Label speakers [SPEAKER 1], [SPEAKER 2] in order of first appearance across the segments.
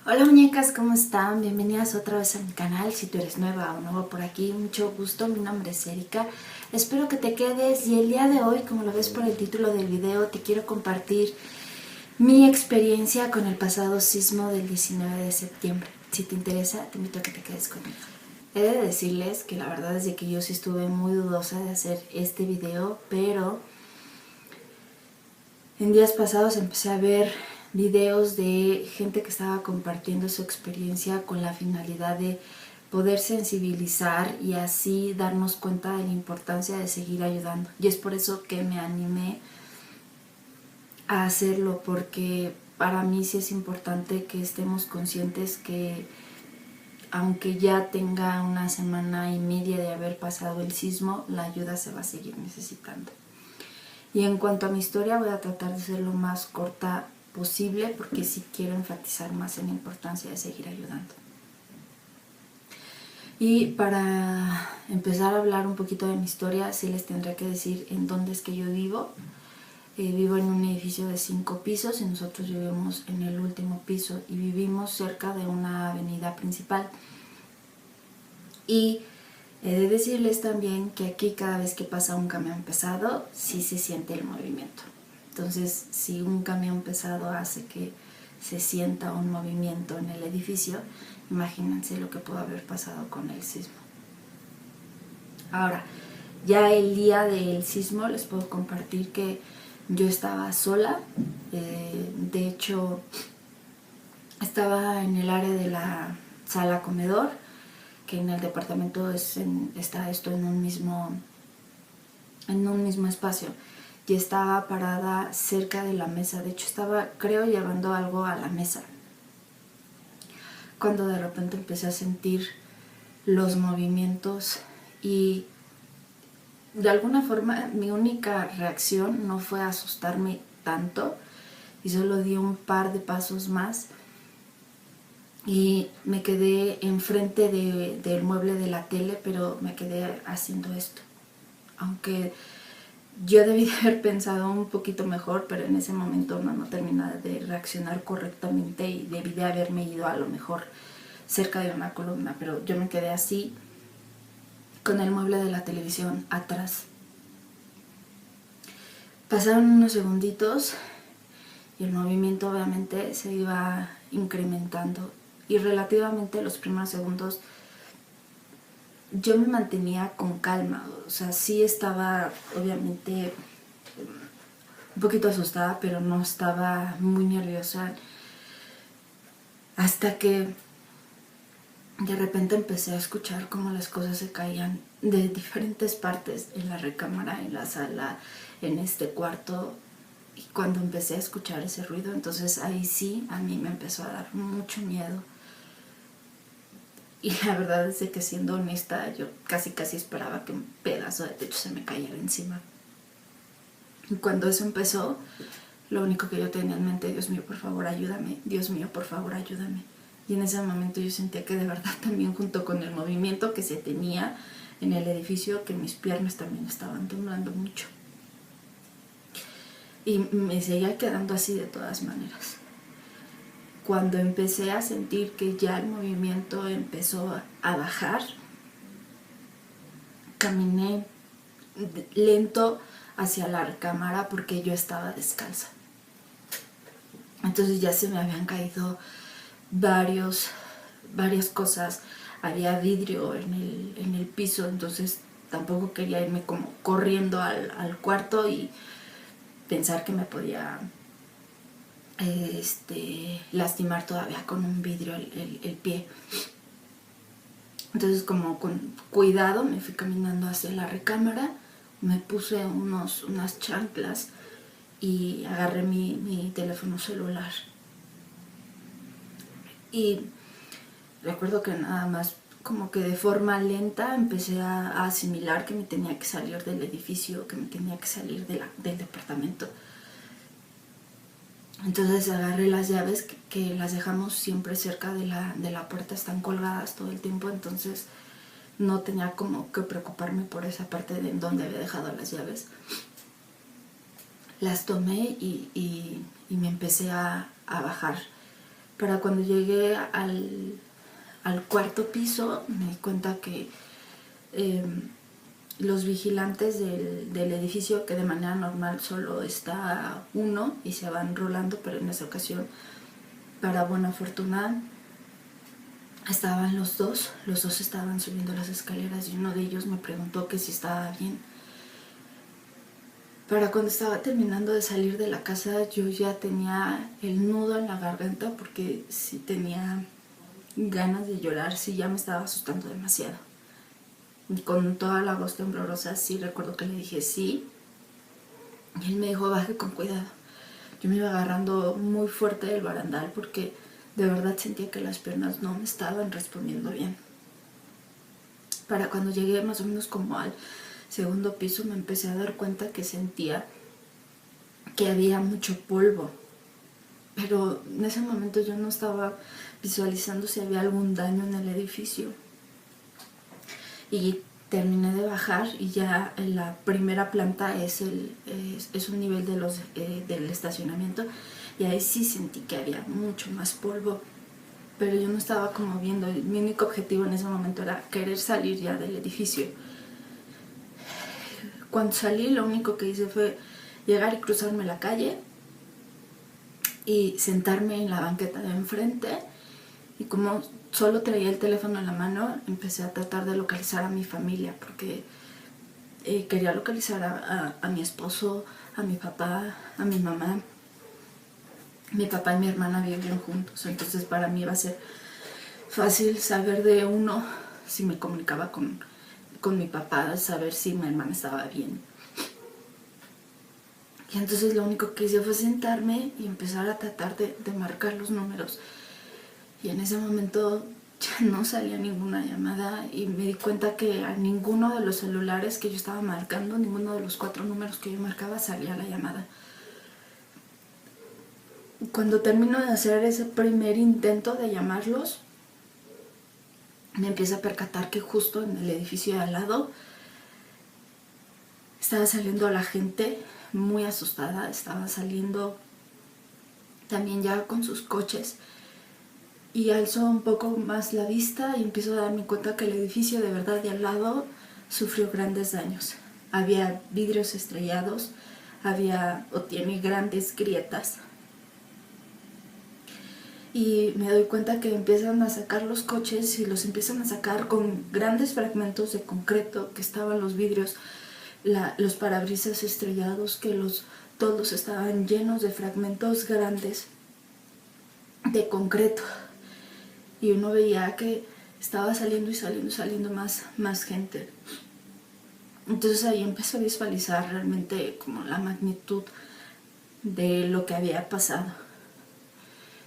[SPEAKER 1] Hola muñecas, ¿cómo están? Bienvenidas otra vez a mi canal. Si tú eres nueva o nuevo por aquí, mucho gusto, mi nombre es Erika. Espero que te quedes y el día de hoy, como lo ves por el título del video, te quiero compartir mi experiencia con el pasado sismo del 19 de septiembre. Si te interesa, te invito a que te quedes conmigo. He de decirles que la verdad es de que yo sí estuve muy dudosa de hacer este video, pero en días pasados empecé a ver videos de gente que estaba compartiendo su experiencia con la finalidad de poder sensibilizar y así darnos cuenta de la importancia de seguir ayudando. Y es por eso que me animé a hacerlo, porque para mí sí es importante que estemos conscientes que aunque ya tenga una semana y media de haber pasado el sismo, la ayuda se va a seguir necesitando. Y en cuanto a mi historia, voy a tratar de ser lo más corta posible porque sí quiero enfatizar más en la importancia de seguir ayudando. Y para empezar a hablar un poquito de mi historia, sí les tendré que decir en dónde es que yo vivo. Vivo en un edificio de 5 pisos y nosotros vivimos en el último piso y vivimos cerca de una avenida principal. Y he de decirles también que aquí cada vez que pasa un camión pesado, sí se siente el movimiento. Entonces, si un camión pesado hace que se sienta un movimiento en el edificio, imagínense lo que pudo haber pasado con el sismo. Ahora, ya el día del sismo les puedo compartir que yo estaba sola. De hecho, estaba en el área de la sala comedor, que en el departamento está esto en un mismo espacio, y estaba parada cerca de la mesa. De hecho estaba, creo, llevando algo a la mesa, cuando de repente empecé a sentir los movimientos y de alguna forma mi única reacción no fue asustarme tanto y solo di un par de pasos más y me quedé enfrente del mueble de la tele, pero me quedé haciendo esto. Aunque yo debí de haber pensado un poquito mejor, pero en ese momento no terminé de reaccionar correctamente y debí de haberme ido a lo mejor cerca de una columna, pero yo me quedé así con el mueble de la televisión atrás. Pasaron unos segunditos y el movimiento obviamente se iba incrementando y relativamente los primeros segundos yo me mantenía con calma. O sea, sí estaba obviamente un poquito asustada, pero no estaba muy nerviosa, hasta que de repente empecé a escuchar cómo las cosas se caían de diferentes partes, en la recámara, en la sala, en este cuarto. Y cuando empecé a escuchar ese ruido, entonces ahí sí a mí me empezó a dar mucho miedo. Y la verdad es que, siendo honesta, yo casi esperaba que un pedazo de techo se me cayera encima. Y cuando eso empezó, lo único que yo tenía en mente: Dios mío, por favor, ayúdame. Dios mío, por favor, ayúdame. Y en ese momento yo sentía que de verdad también, junto con el movimiento que se tenía en el edificio, que mis piernas también estaban temblando mucho. Y me seguía quedando así de todas maneras. Cuando empecé a sentir que ya el movimiento empezó a bajar, caminé lento hacia la recámara porque yo estaba descalza. Entonces ya se me habían caído varias cosas. Había vidrio en el piso, entonces tampoco quería irme como corriendo al cuarto y pensar que me podía lastimar todavía con un vidrio el pie. Entonces, como con cuidado, me fui caminando hacia la recámara, me puse unas chanclas y agarré mi teléfono celular. Y recuerdo que nada más, como que de forma lenta, empecé a asimilar que me tenía que salir del edificio, que me tenía que salir del departamento. Entonces agarré las llaves, que las dejamos siempre cerca de la puerta, están colgadas todo el tiempo, entonces no tenía como que preocuparme por esa parte de donde había dejado las llaves. Las tomé y me empecé a bajar Para cuando llegué al cuarto piso me di cuenta que los vigilantes del edificio, que de manera normal solo está uno y se van rolando, pero en esa ocasión, para buena fortuna, estaban los dos estaban subiendo las escaleras y uno de ellos me preguntó que si estaba bien. Para cuando estaba terminando de salir de la casa, yo ya tenía el nudo en la garganta porque sí tenía ganas de llorar, sí ya me estaba asustando demasiado. Y con toda la voz temblorosa, sí recuerdo que le dije sí. Y él me dijo, baje con cuidado. Yo me iba agarrando muy fuerte del barandal porque de verdad sentía que las piernas no me estaban respondiendo bien. Para cuando llegué más o menos como al segundo piso, me empecé a dar cuenta que sentía que había mucho polvo. Pero en ese momento yo no estaba visualizando si había algún daño en el edificio. Y terminé de bajar y ya en la primera planta es un nivel del estacionamiento, y ahí sí sentí que había mucho más polvo, pero yo no estaba como viendo. Mi único objetivo en ese momento era querer salir ya del edificio. Cuando salí, lo único que hice fue llegar y cruzarme la calle y sentarme en la banqueta de enfrente, y como solo traía el teléfono en la mano, empecé a tratar de localizar a mi familia porque quería localizar a mi esposo, a mi papá, a mi mamá. Mi papá y mi hermana vivían juntos, entonces para mí iba a ser fácil saber de uno si me comunicaba con mi papá, saber si mi hermana estaba bien. Y entonces lo único que hice fue sentarme y empezar a tratar de marcar los números. Y en ese momento ya no salía ninguna llamada y me di cuenta que a ninguno de los celulares que yo estaba marcando, ninguno de los 4 números que yo marcaba, salía la llamada. Cuando termino de hacer ese primer intento de llamarlos, me empiezo a percatar que justo en el edificio de al lado estaba saliendo la gente muy asustada, estaba saliendo también ya con sus coches. Y alzo un poco más la vista y empiezo a darme cuenta que el edificio de verdad de al lado sufrió grandes daños. Había vidrios estrellados, tiene grandes grietas. Y me doy cuenta que empiezan a sacar los coches y los empiezan a sacar con grandes fragmentos de concreto, que estaban los vidrios, los parabrisas estrellados, que todos estaban llenos de fragmentos grandes de concreto. Y uno veía que estaba saliendo y saliendo más gente. Entonces ahí empecé a visualizar realmente como la magnitud de lo que había pasado.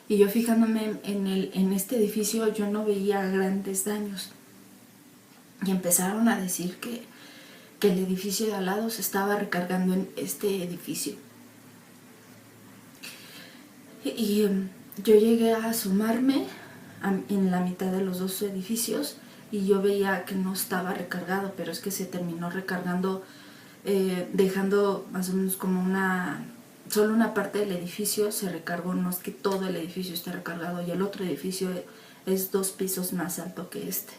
[SPEAKER 1] Y yo fijándome en este edificio, yo no veía grandes daños. Y empezaron a decir que el edificio de al lado se estaba recargando en este edificio. Y yo llegué a asomarme en la mitad de los dos edificios y yo veía que no estaba recargado, pero es que se terminó recargando, dejando más o menos como solo una parte del edificio se recargó. No es que todo el edificio esté recargado, y el otro edificio es 2 pisos más alto que este.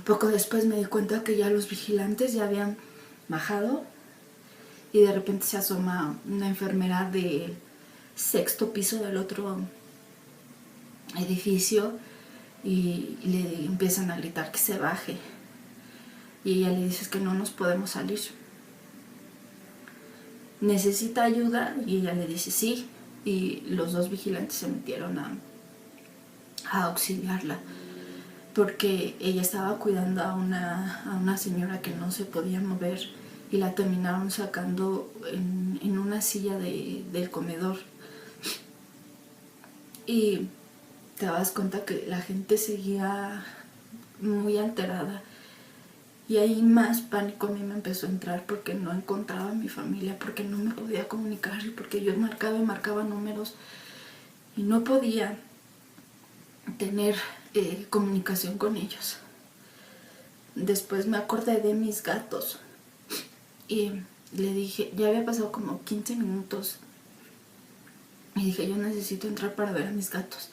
[SPEAKER 1] Poco después me di cuenta que ya los vigilantes ya habían bajado, y de repente se asoma una enfermera del 6º piso del otro edificio y le empiezan a gritar que se baje, y ella le dice que no nos podemos salir, necesita ayuda, y ella le dice sí, y los 2 vigilantes se metieron a auxiliarla porque ella estaba cuidando a una señora que no se podía mover, y la terminaron sacando en una silla del comedor. Y te das cuenta que la gente seguía muy alterada, y ahí más pánico a mí me empezó a entrar porque no encontraba a mi familia, porque no me podía comunicar, y porque yo marcaba y marcaba números y no podía tener comunicación con ellos. Después me acordé de mis gatos y le dije, ya había pasado como 15 minutos Y dije, yo necesito entrar para ver a mis gatos.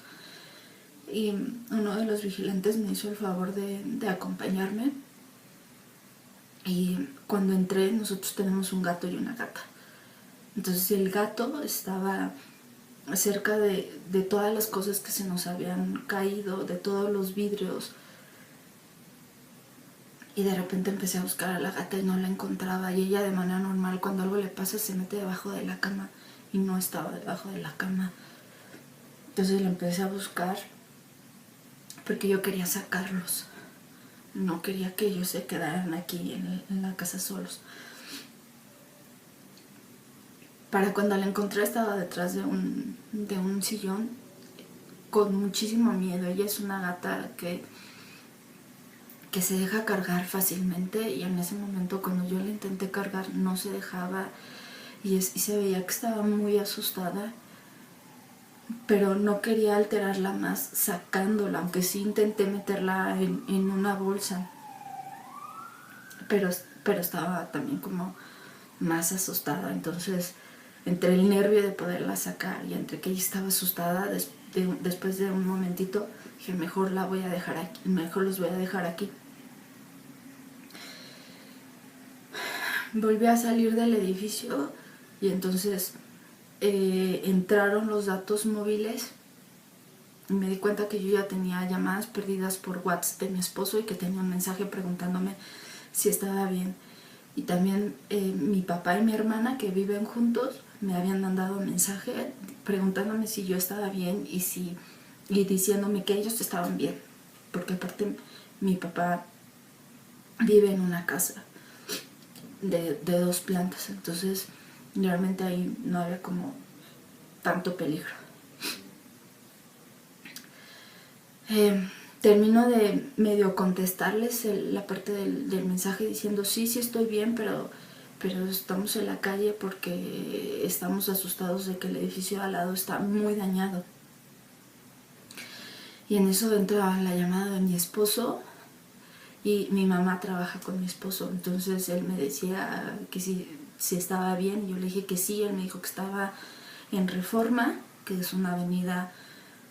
[SPEAKER 1] Y uno de los vigilantes me hizo el favor de acompañarme. Y cuando entré, nosotros tenemos un gato y una gata. Entonces el gato estaba cerca de todas las cosas que se nos habían caído, de todos los vidrios. Y de repente empecé a buscar a la gata y no la encontraba. Y ella, de manera normal, cuando algo le pasa, se mete debajo de la cama. Y no estaba debajo de la cama. Entonces la empecé a buscar porque yo quería sacarlos. No quería que ellos se quedaran aquí en la casa solos. Para cuando la encontré estaba detrás de un sillón con muchísimo miedo. Ella es una gata que se deja cargar fácilmente, y en ese momento cuando yo la intenté cargar no se dejaba y se veía que estaba muy asustada, pero no quería alterarla más sacándola, aunque sí intenté meterla en una bolsa, pero estaba también como más asustada. Entonces, entre el nervio de poderla sacar y entre que ella estaba asustada, después de un momentito dije, mejor la voy a dejar aquí, mejor los voy a dejar aquí. Volví a salir del edificio y entonces entraron los datos móviles y me di cuenta que yo ya tenía llamadas perdidas por WhatsApp de mi esposo y que tenía un mensaje preguntándome si estaba bien. Y también mi papá y mi hermana, que viven juntos, me habían mandado un mensaje preguntándome si yo estaba bien y diciéndome que ellos estaban bien, porque aparte mi papá vive en una casa de 2 plantas, entonces realmente ahí no había como tanto peligro. Termino de medio contestarles la parte del mensaje diciendo sí estoy bien, pero estamos en la calle porque estamos asustados de que el edificio de al lado está muy dañado. Y en eso entra la llamada de mi esposo, y mi mamá trabaja con mi esposo, entonces él me decía que si estaba bien, y yo le dije que sí. Él me dijo que estaba en Reforma, que es una avenida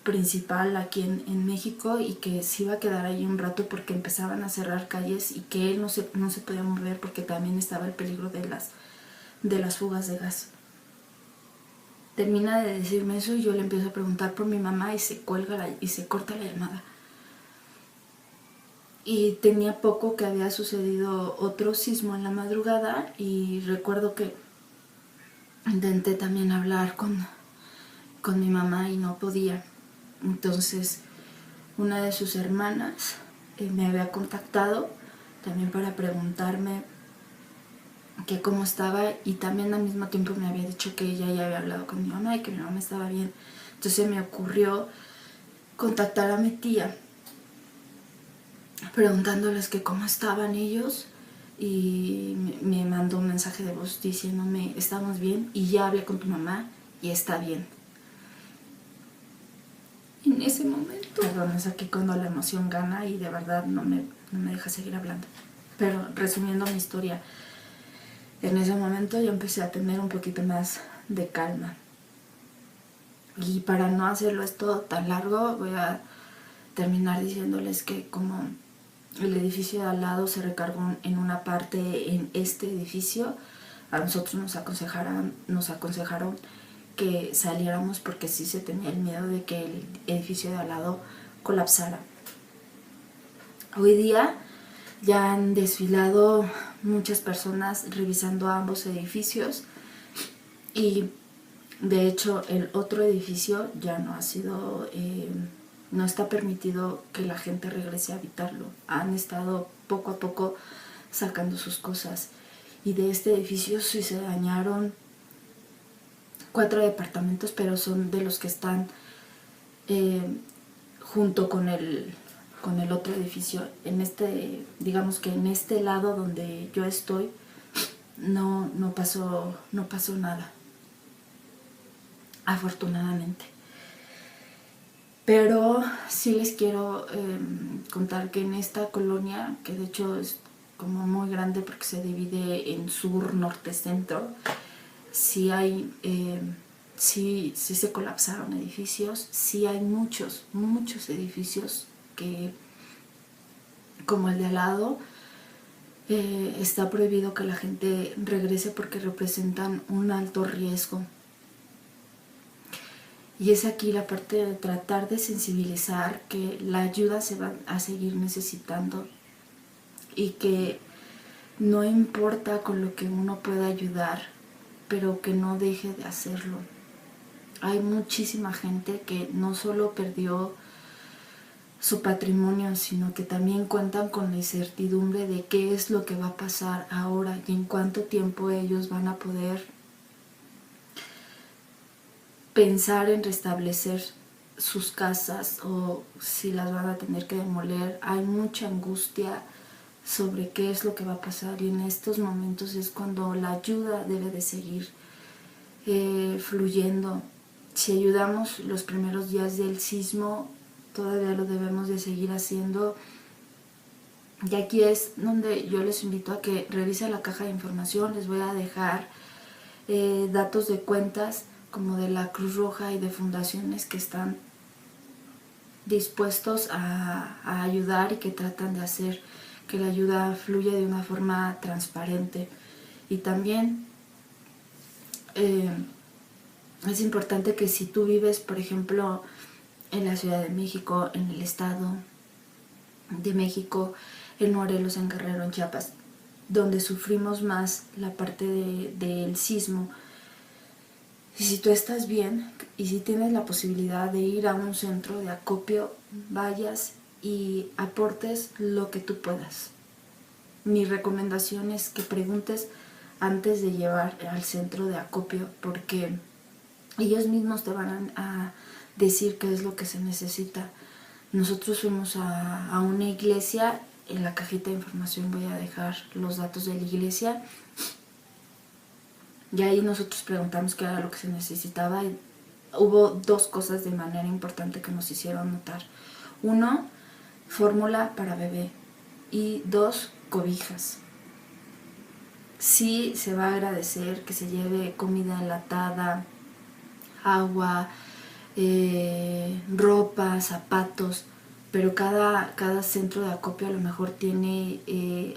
[SPEAKER 1] principal aquí en México, y que se iba a quedar ahí un rato porque empezaban a cerrar calles y que él no se podía mover porque también estaba el peligro de las fugas de gas. Termina de decirme eso y yo le empiezo a preguntar por mi mamá y se corta la llamada. Y tenía poco que había sucedido otro sismo en la madrugada, y recuerdo que intenté también hablar con mi mamá y no podía. Entonces una de sus hermanas me había contactado también para preguntarme que cómo estaba, y también al mismo tiempo me había dicho que ella ya había hablado con mi mamá y que mi mamá estaba bien. Entonces me ocurrió contactar a mi tía preguntándoles que cómo estaban ellos, y me mandó un mensaje de voz diciéndome estamos bien y ya hablé con tu mamá y está bien. En ese momento, perdón, es aquí cuando la emoción gana y de verdad no me deja seguir hablando, pero resumiendo mi historia, en ese momento yo empecé a tener un poquito más de calma. Y para no hacerlo esto tan largo, voy a terminar diciéndoles que como el edificio de al lado se recargó en una parte en este edificio, a nosotros nos aconsejaron que saliéramos porque sí se tenía el miedo de que el edificio de al lado colapsara. Hoy día ya han desfilado muchas personas revisando ambos edificios, y de hecho el otro edificio ya no ha sido, no está permitido que la gente regrese a habitarlo. Han estado poco a poco sacando sus cosas, y de este edificio sí se dañaron 4 departamentos, pero son de los que están junto con el otro edificio. En digamos que en este lado donde yo estoy no pasó nada, afortunadamente. Pero sí les quiero contar que en esta colonia, que de hecho es como muy grande porque se divide en sur, norte, centro, sí hay sí se colapsaron edificios, sí hay muchos edificios que, como el de al lado, está prohibido que la gente regrese porque representan un alto riesgo. Y es aquí la parte de tratar de sensibilizar que la ayuda se va a seguir necesitando y que no importa con lo que uno pueda ayudar, pero que no deje de hacerlo. Hay muchísima gente que no solo perdió su patrimonio, sino que también cuentan con la incertidumbre de qué es lo que va a pasar ahora y en cuánto tiempo ellos van a poder pensar en restablecer sus casas o si las van a tener que demoler. Hay mucha angustia sobre qué es lo que va a pasar, y en estos momentos es cuando la ayuda debe de seguir fluyendo. Si ayudamos los primeros días del sismo, todavía lo debemos de seguir haciendo. Y aquí es donde yo les invito a que revisen la caja de información. Les voy a dejar datos de cuentas como de la Cruz Roja y de fundaciones que están dispuestos a ayudar y que tratan de hacer que la ayuda fluya de una forma transparente. Y también es importante que si tú vives, por ejemplo, en la Ciudad de México, en el Estado de México, en Morelos, en Guerrero, en Chiapas, donde sufrimos más la parte del sismo, y si tú estás bien y si tienes la posibilidad de ir a un centro de acopio, vayas y aportes lo que tú puedas. Mi recomendación es que preguntes antes de llevar al centro de acopio, porque ellos mismos te van a decir qué es lo que se necesita. Nosotros fuimos a una iglesia. En la cajita de información voy a dejar los datos de la iglesia. Y ahí nosotros preguntamos qué era lo que se necesitaba. Y hubo dos cosas de manera importante que nos hicieron notar. Uno, fórmula para bebé. Y dos, cobijas. Sí se va a agradecer que se lleve comida enlatada, agua, ropa, zapatos, pero cada centro de acopio a lo mejor tiene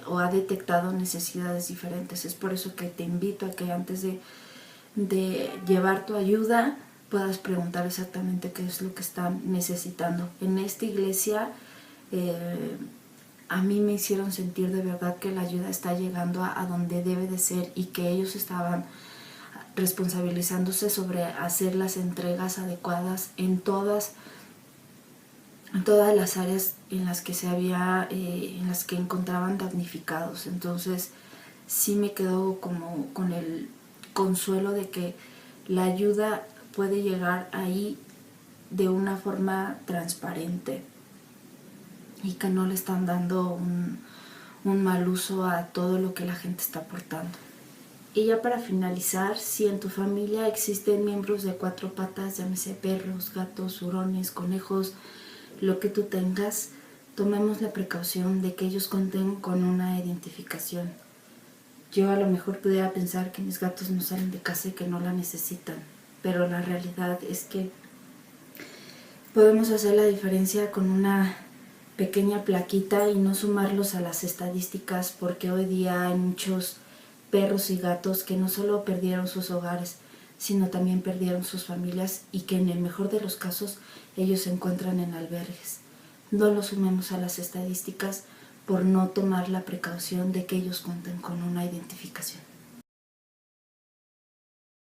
[SPEAKER 1] o ha detectado necesidades diferentes. Es por eso que te invito a que antes de llevar tu ayuda puedas preguntar exactamente qué es lo que están necesitando. En esta iglesia a mí me hicieron sentir de verdad que la ayuda está llegando a donde debe de ser y que ellos estaban responsabilizándose sobre hacer las entregas adecuadas en todas las áreas en las que en las que encontraban damnificados. Entonces sí me quedo como con el consuelo de que la ayuda puede llegar ahí de una forma transparente y que no le están dando un mal uso a todo lo que la gente está aportando. Y ya para finalizar, si en tu familia existen miembros de cuatro patas, llámese perros, gatos, hurones, conejos, lo que tú tengas, tomemos la precaución de que ellos cuenten con una identificación. Yo a lo mejor pudiera pensar que mis gatos no salen de casa y que no la necesitan, pero la realidad es que podemos hacer la diferencia con una pequeña plaquita y no sumarlos a las estadísticas, porque hoy día hay muchos perros y gatos que no solo perdieron sus hogares, sino también perdieron sus familias y que en el mejor de los casos ellos se encuentran en albergues. No los sumemos a las estadísticas por no tomar la precaución de que ellos cuenten con una identificación.